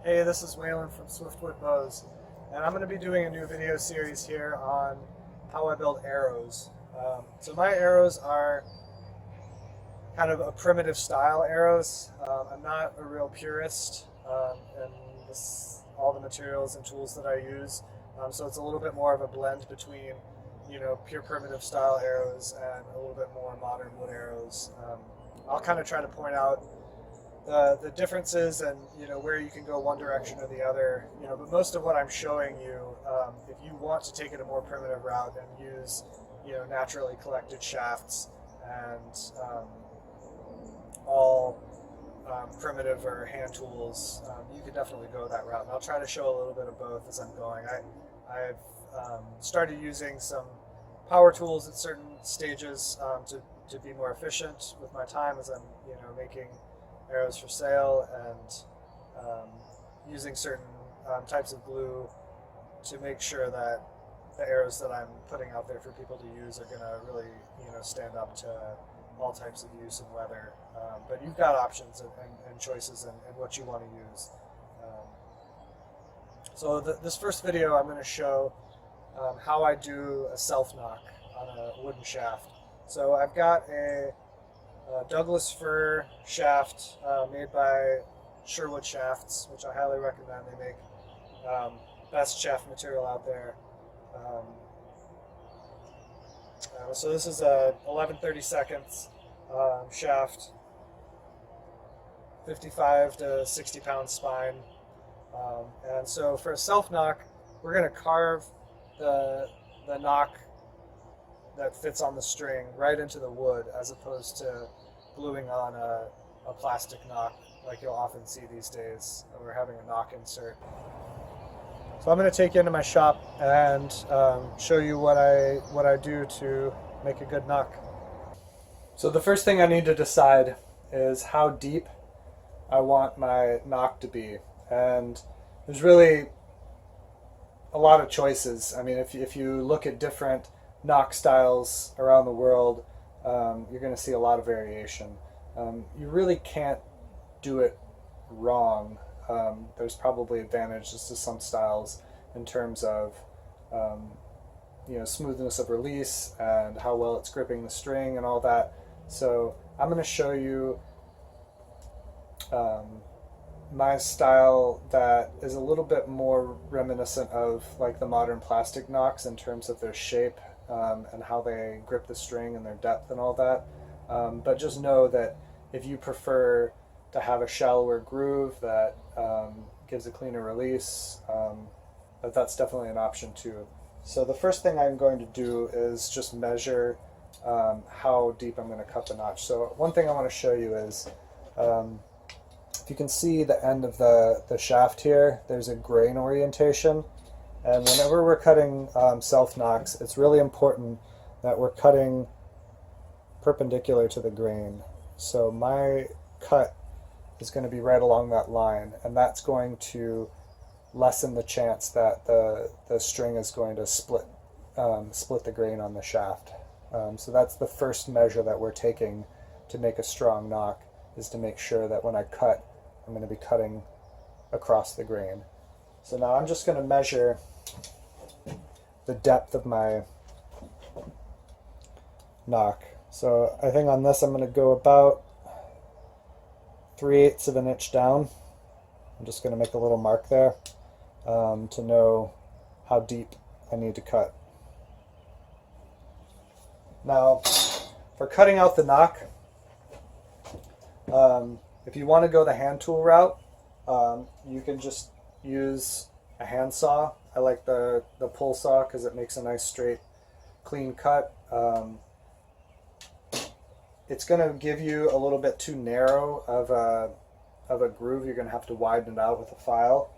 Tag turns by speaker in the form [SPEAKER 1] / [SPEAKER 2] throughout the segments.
[SPEAKER 1] Hey, this is Waylon from Swiftwood Bows, and I'm going to be doing a new video series here on how I build arrows. So my arrows are kind of a primitive style arrows. I'm not a real purist in all the materials and tools that I use, so it's a little bit more of a blend between, pure primitive style arrows and a little bit more modern wood arrows. I'll kind of try to point out the differences and where you can go one direction or the other. But most of what I'm showing you, if you want to take it a more primitive route and use naturally collected shafts and all primitive or hand tools, you can definitely go that route. And I'll try to show a little bit of both as I'm going. I've started using some power tools at certain stages to be more efficient with my time as I'm making arrows for sale, and using certain types of glue to make sure that the arrows that I'm putting out there for people to use are going to really stand up to all types of use and weather. But you've got options and choices and what you want to use. So this first video I'm going to show how I do a self knock on a wooden shaft. So I've got a Douglas fir shaft made by Sherwood Shafts, which I highly recommend. They make best shaft material out there. So this is a 11/32 shaft, 55 to 60 pound spine. And so for a self knock, we're going to carve the knock that fits on the string right into the wood, as opposed to gluing on a plastic knock like you'll often see these days, or having a knock insert. So I'm going to take you into my shop and show you what I do to make a good knock. So the first thing I need to decide is how deep I want my knock to be, and there's really a lot of choices. I mean, if you look at different knock styles around the world, you're going to see a lot of variation. You really can't do it wrong. There's probably advantages to some styles in terms of smoothness of release and how well it's gripping the string and all that. So I'm going to show you my style that is a little bit more reminiscent of like the modern plastic knocks in terms of their shape and how they grip the string and their depth and all that. But just know that if you prefer to have a shallower groove that gives a cleaner release, that's definitely an option too. So the first thing I'm going to do is just measure how deep I'm going to cut the notch. So one thing I want to show you is, if you can see the end of the shaft here, there's a grain orientation. And whenever we're cutting self knocks, it's really important that we're cutting perpendicular to the grain. So my cut is going to be right along that line, and that's going to lessen the chance that the string is going to split the grain on the shaft. So that's the first measure that we're taking to make a strong knock, is to make sure that when I cut, I'm going to be cutting across the grain. So now I'm just going to measure the depth of my knock. So I think on this I'm going to go about 3/8 of an inch down. I'm just going to make a little mark there to know how deep I need to cut. Now, for cutting out the knock, if you want to go the hand tool route, you can just use a hand saw. I like the pull saw because it makes a nice straight, clean cut. It's going to give you a little bit too narrow of a groove. You're going to have to widen it out with a file.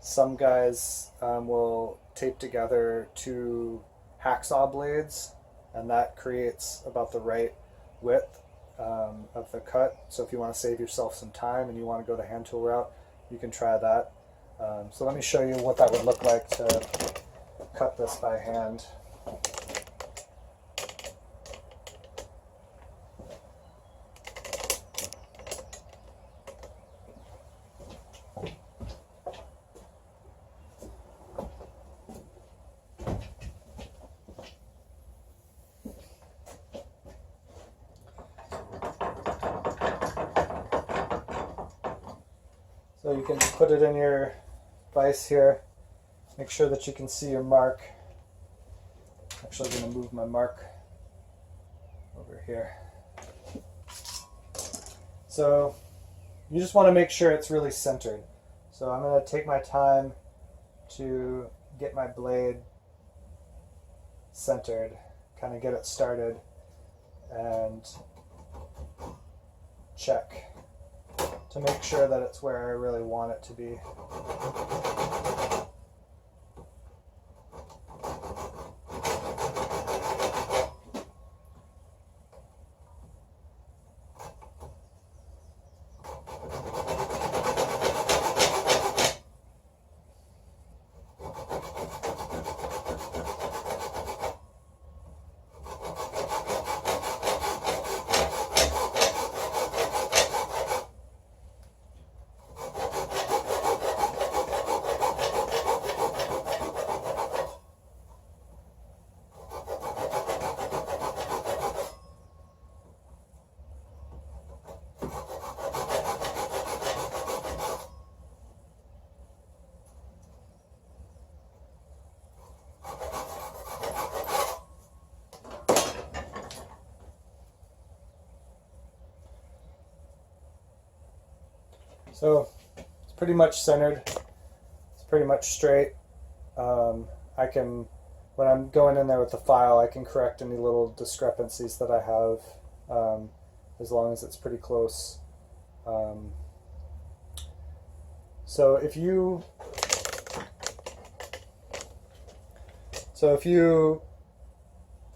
[SPEAKER 1] Some guys will tape together two hacksaw blades, and that creates about the right width of the cut. So if you want to save yourself some time and you want to go the hand tool route, you can try that. So let me show you what that would look like to cut this by hand. So you can put it in your vise here. Make sure that you can see your mark. Actually, I'm going to move my mark over here. So you just want to make sure it's really centered. So I'm going to take my time to get my blade centered, kind of get it started, and check to make sure that it's where I really want it to be. So it's pretty much centered. It's pretty much straight. I can, when I'm going in there with the file, I can correct any little discrepancies that I have, as long as it's pretty close. So if you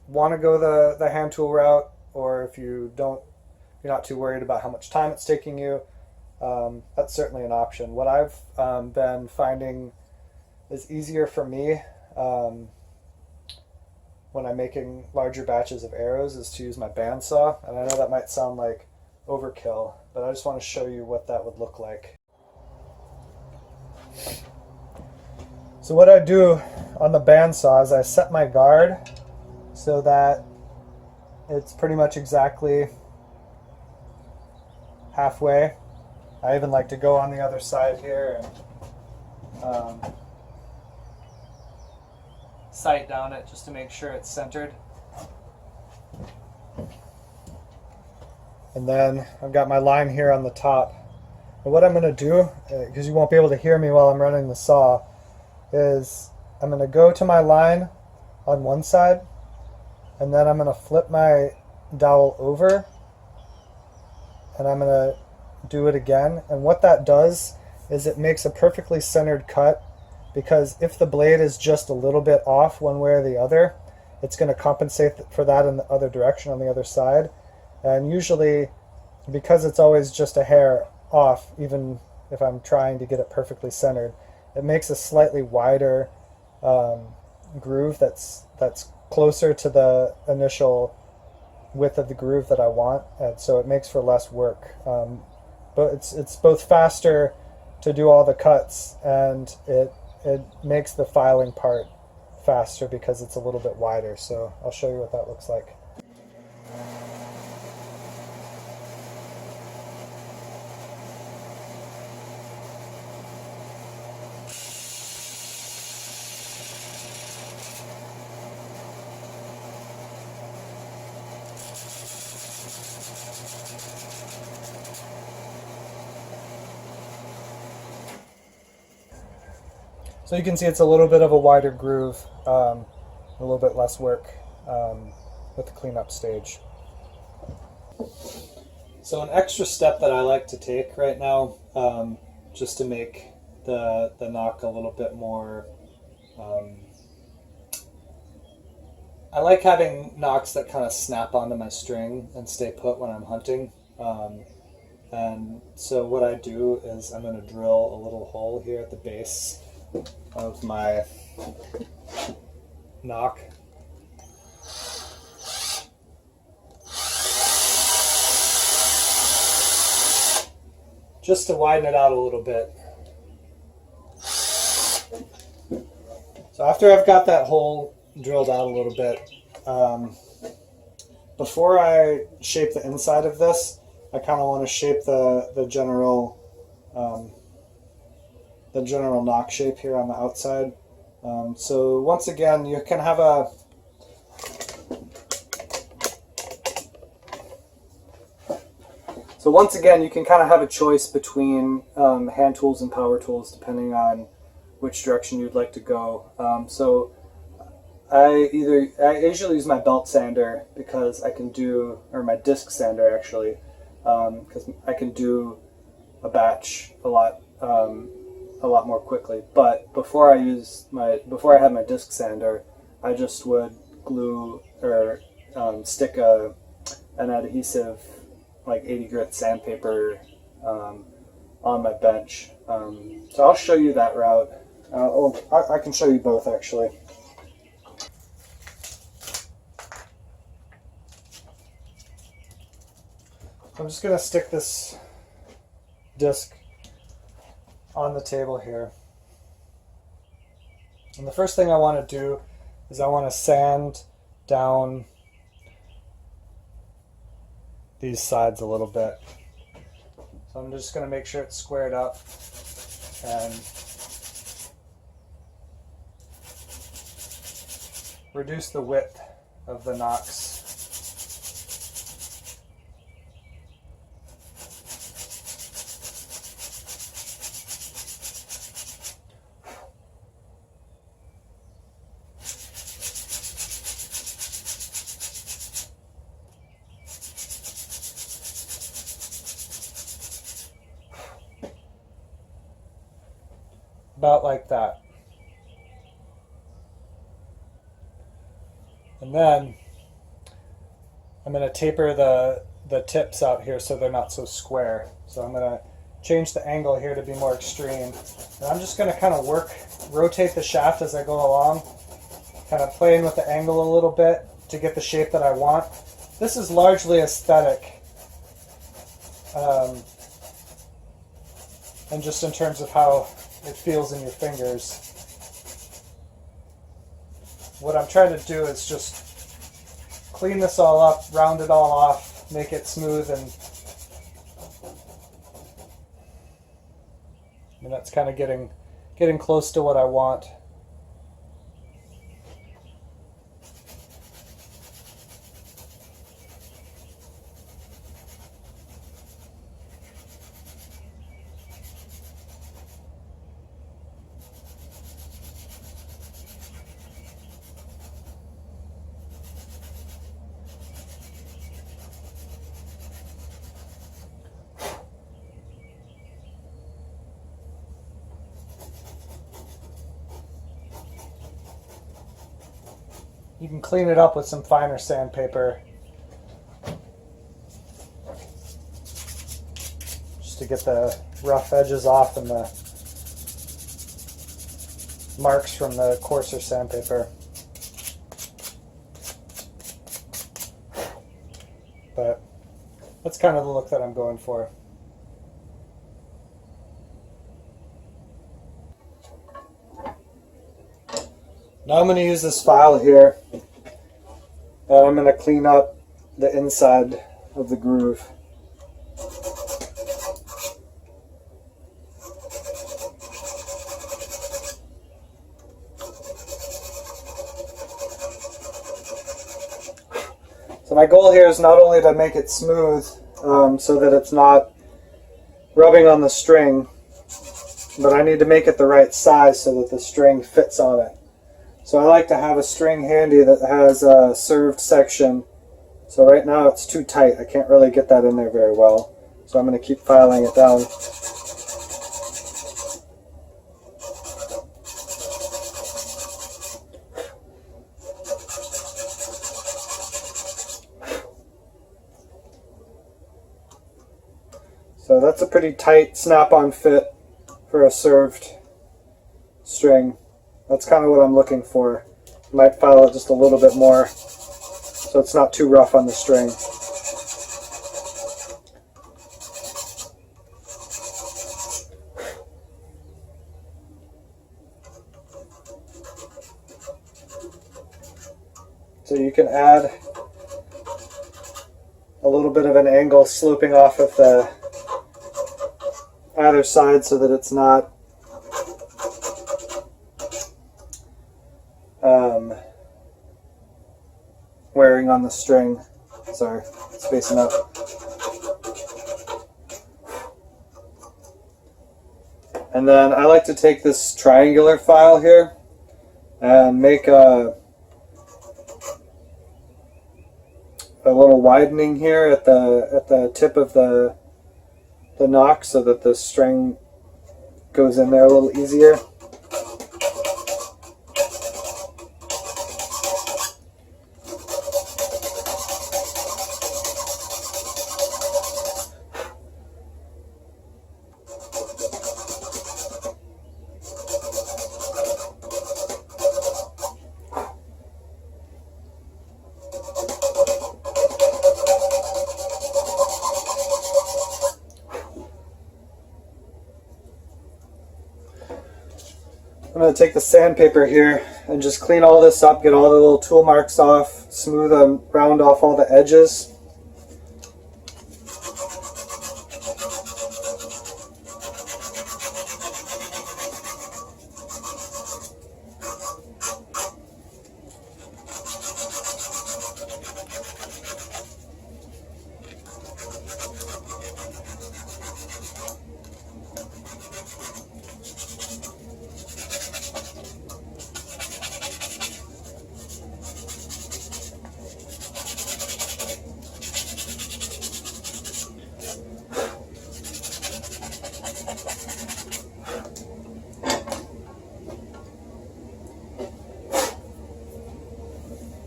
[SPEAKER 1] want to go the hand tool route, or if you don't, you're not too worried about how much time it's taking you, that's certainly an option. What I've been finding is easier for me when I'm making larger batches of arrows is to use my bandsaw. And I know that might sound like overkill, but I just want to show you what that would look like. So what I do on the bandsaw is I set my guard so that it's pretty much exactly halfway. I even like to go on the other side here and sight down it just to make sure it's centered. And then I've got my line here on the top. And what I'm going to do, because you won't be able to hear me while I'm running the saw, is I'm going to go to my line on one side, and then I'm going to flip my dowel over, and I'm going to do it again. And what that does is it makes a perfectly centered cut, because if the blade is just a little bit off one way or the other, it's going to compensate for that in the other direction on the other side. And usually, because it's always just a hair off, even if I'm trying to get it perfectly centered, it makes a slightly wider groove that's closer to the initial width of the groove that I want, and so it makes for less work. But it's both faster to do all the cuts, and it makes the filing part faster because it's a little bit wider. So I'll show you what that looks like. So you can see it's a little bit of a wider groove, a little bit less work with the cleanup stage. So an extra step that I like to take right now, just to make the knock a little bit more, I like having knocks that kind of snap onto my string and stay put when I'm hunting. And so what I do is I'm going to drill a little hole here at the base of my knock. Just to widen it out a little bit. So after I've got that hole drilled out a little bit, before I shape the inside of this, I kind of want to shape the general the general knock shape here on the outside. So once again, you can have a kind of have a choice between hand tools and power tools depending on which direction you'd like to go. So I usually use my belt sander because I can do, or my disc sander actually, because I can do a batch a lot more quickly. But before I had my disc sander, I just would glue or stick an adhesive like 80 grit sandpaper on my bench. So I'll show you that route. I can show you both actually. I'm just going to stick this disc on the table here. And the first thing I want to do is I want to sand down these sides a little bit. So I'm just going to make sure it's squared up and reduce the width of the Nocks. About like that. And then I'm going to taper the tips out here so they're not so square. So I'm going to change the angle here to be more extreme. And I'm just going to kind of rotate the shaft as I go along, kind of playing with the angle a little bit to get the shape that I want. This is largely aesthetic. And just in terms of how it feels in your fingers. What I'm trying to do is just clean this all up, round it all off, make it smooth, and that's kind of getting close to what I want. You can clean it up with some finer sandpaper just to get the rough edges off and the marks from the coarser sandpaper. But that's kind of the look that I'm going for. Now I'm going to use this file here, and I'm going to clean up the inside of the groove. So my goal here is not only to make it smooth so that it's not rubbing on the string, but I need to make it the right size so that the string fits on it. So I like to have a string handy that has a served section. So right now it's too tight. I can't really get that in there very well. So I'm going to keep filing it down. So that's a pretty tight snap-on fit for a served string. That's kind of what I'm looking for. Might file it just a little bit more so it's not too rough on the string. So you can add a little bit of an angle sloping off of the either side so that it's not wearing on the string. Sorry, spacing up. And then I like to take this triangular file here and make a little widening here at the tip of the knock so that the string goes in there a little easier. I'm going to take the sandpaper here and just clean all this up, get all the little tool marks off, smooth and round off all the edges.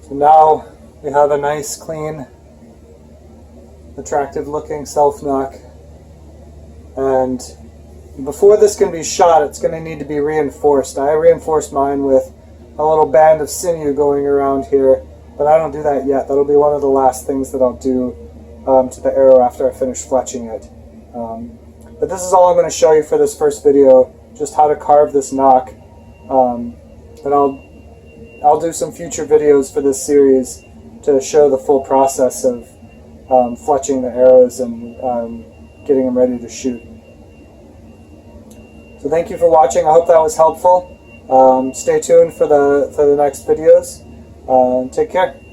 [SPEAKER 1] So now we have a nice, clean, attractive looking self knock. And before this can be shot, it's going to need to be reinforced. I reinforced mine with a little band of sinew going around here, but I don't do that yet. That'll be one of the last things that I'll do to the arrow after I finish fletching it. But this is all I'm going to show you for this first video, just how to carve this knock. And I'll do some future videos for this series to show the full process of fletching the arrows and getting them ready to shoot. So thank you for watching. I hope that was helpful. Stay tuned for the next videos. Take care.